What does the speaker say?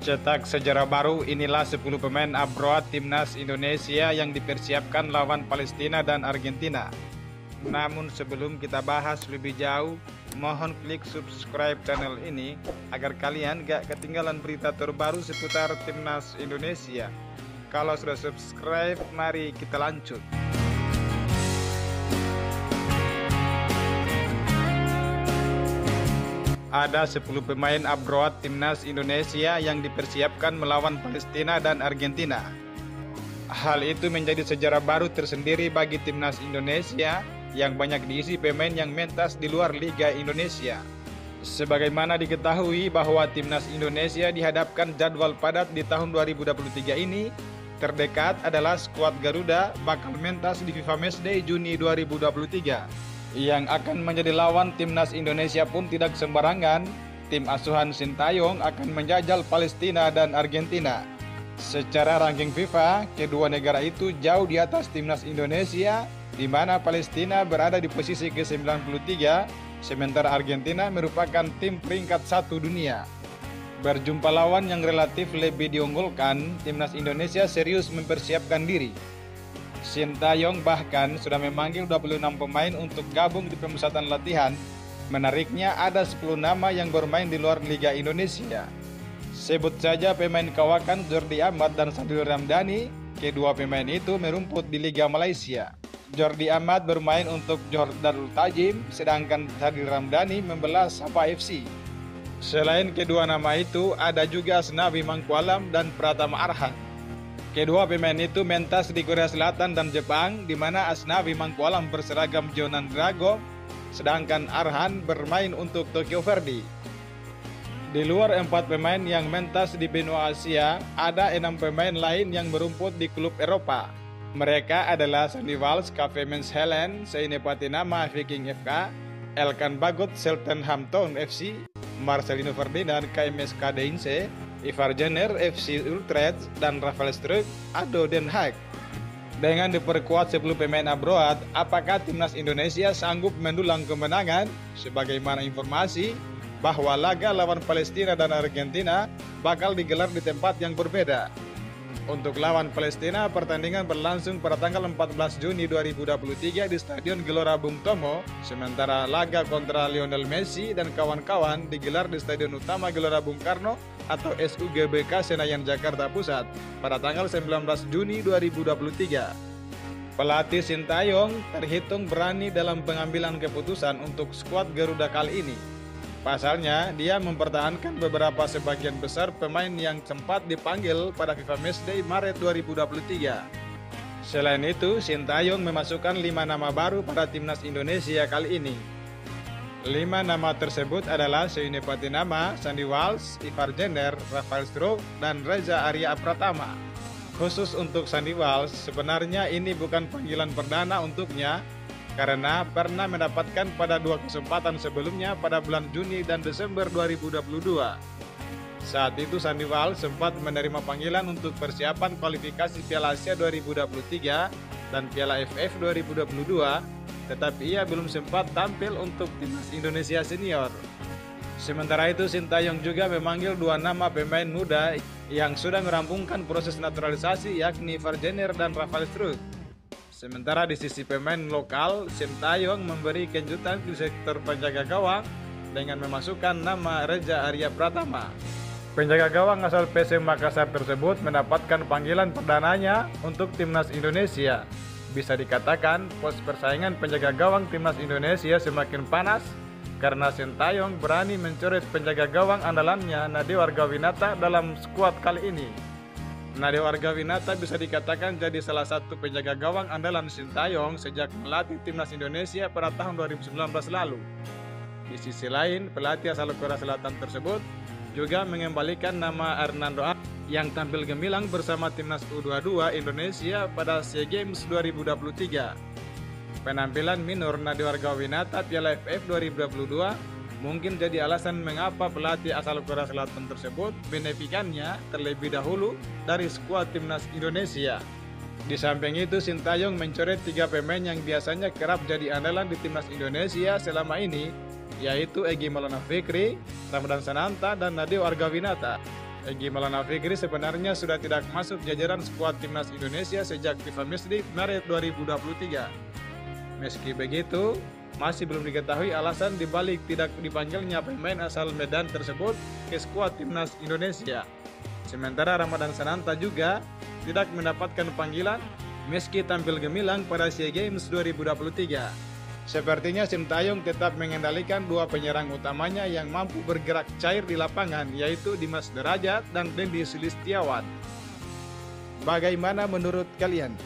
Cetak sejarah baru, inilah 10 pemain abroad timnas Indonesia yang dipersiapkan lawan Palestina dan Argentina. Namun sebelum kita bahas lebih jauh, mohon klik subscribe channel ini agar kalian gak ketinggalan berita terbaru seputar timnas Indonesia. Kalau sudah subscribe, mari kita lanjut. Ada 10 pemain abroad timnas Indonesia yang dipersiapkan melawan Palestina dan Argentina. Hal itu menjadi sejarah baru tersendiri bagi timnas Indonesia yang banyak diisi pemain yang mentas di luar Liga Indonesia. Sebagaimana diketahui bahwa timnas Indonesia dihadapkan jadwal padat di tahun 2023 ini, terdekat adalah skuad Garuda bakal mentas di FIFA Matchday Juni 2023. Yang akan menjadi lawan timnas Indonesia pun tidak sembarangan. Tim asuhan Sintayong akan menjajal Palestina dan Argentina. Secara ranking FIFA, kedua negara itu jauh di atas timnas Indonesia, di mana Palestina berada di posisi ke-93, sementara Argentina merupakan tim peringkat 1 dunia. Berjumpa lawan yang relatif lebih diunggulkan, timnas Indonesia serius mempersiapkan diri. Sintayong bahkan sudah memanggil 26 pemain untuk gabung di pemusatan latihan. Menariknya ada 10 nama yang bermain di luar Liga Indonesia. Sebut saja pemain kawakan Jordi Amat dan Sadil Ramdhani. Kedua pemain itu merumput di Liga Malaysia. Jordi Amat bermain untuk Darul Tajim, sedangkan Sadil Ramdhani membela Sabah FC. Selain kedua nama itu, ada juga Asnawi Mangkualam dan Pratama Arhan. Kedua pemain itu mentas di Korea Selatan dan Jepang, di mana Asnawi Mangkualam berseragam Jeonnan Dragons, sedangkan Arhan bermain untuk Tokyo Verdy. Di luar 4 pemain yang mentas di benua Asia, ada 6 pemain lain yang merumput di klub Eropa. Mereka adalah Sandy Walsh, KV Mechelen, Seine Patinama Viking FK, Elkan Bagot, Cheltenham FC, Marcelino Ferdinand, KMS Kadeinse, Ivar Jenner, FC Utrecht, dan Rafael Struijk, ADO Den Haag. Dengan diperkuat 10 pemain abroad, apakah timnas Indonesia sanggup mendulang kemenangan? Sebagaimana informasi bahwa laga lawan Palestina dan Argentina bakal digelar di tempat yang berbeda. Untuk lawan Palestina, pertandingan berlangsung pada tanggal 14 Juni 2023 di Stadion Gelora Bung Tomo, sementara laga kontra Lionel Messi dan kawan-kawan digelar di Stadion Utama Gelora Bung Karno atau SUGBK Senayan Jakarta Pusat pada tanggal 19 Juni 2023. Pelatih Sintayong terhitung berani dalam pengambilan keputusan untuk skuad Garuda kali ini. Pasalnya, dia mempertahankan sebagian besar pemain yang sempat dipanggil pada FIFA Matchday Maret 2023. Selain itu, Sintayong memasukkan 5 nama baru pada timnas Indonesia kali ini. 5 nama tersebut adalah Seine Patinama, Sandy Walsh, Ivar Jenner, Rafael Struijk, dan Reza Arya Pratama. Khusus untuk Sandy Walsh, sebenarnya ini bukan panggilan perdana untuknya, karena pernah mendapatkan pada 2 kesempatan sebelumnya pada bulan Juni dan Desember 2022. Saat itu Sandy Walsh sempat menerima panggilan untuk persiapan kualifikasi Piala Asia 2023 dan Piala AFF 2022, tetapi ia belum sempat tampil untuk timnas Indonesia senior. Sementara itu Sintayong juga memanggil 2 nama pemain muda yang sudah merampungkan proses naturalisasi, yakni Ivar Jenner dan Rafael Struijk. Sementara di sisi pemain lokal, Sintayong memberi kejutan di sektor penjaga gawang dengan memasukkan nama Reza Arya Pratama. Penjaga gawang asal PSM Makassar tersebut mendapatkan panggilan perdananya untuk timnas Indonesia. Bisa dikatakan pos persaingan penjaga gawang timnas Indonesia semakin panas karena Sintayong berani mencoret penjaga gawang andalannya Nadeo Argawinata dalam skuad kali ini. Nadeo Argawinata bisa dikatakan jadi salah satu penjaga gawang andalan Sintayong sejak melatih timnas Indonesia pada tahun 2019 lalu. Di sisi lain, pelatih asal Korea Selatan tersebut juga mengembalikan nama Hernando yang tampil gemilang bersama timnas U22 Indonesia pada SEA Games 2023. Penampilan minor Nadeo Argawinata Piala AFF 2022 mungkin jadi alasan mengapa pelatih asal Korea Selatan tersebut menepikannya terlebih dahulu dari skuad timnas Indonesia. Di samping itu, Sintayong mencoret 3 pemain yang biasanya kerap jadi andalan di timnas Indonesia selama ini, yaitu Egy Maulana Fikri, Ramadan Sananta, dan Nadeo Argawinata. Egy Maulana Fikri sebenarnya sudah tidak masuk jajaran skuad timnas Indonesia sejak FIFA Matchday Maret 2023. Meski begitu, masih belum diketahui alasan dibalik tidak dipanggilnya pemain asal Medan tersebut ke skuad timnas Indonesia. Sementara Ramadan Sananta juga tidak mendapatkan panggilan meski tampil gemilang pada SEA Games 2023. Sepertinya Sintayong tetap mengendalikan dua penyerang utamanya yang mampu bergerak cair di lapangan, yaitu Dimas Derajat dan Dendi Sulistiawan. Bagaimana menurut kalian?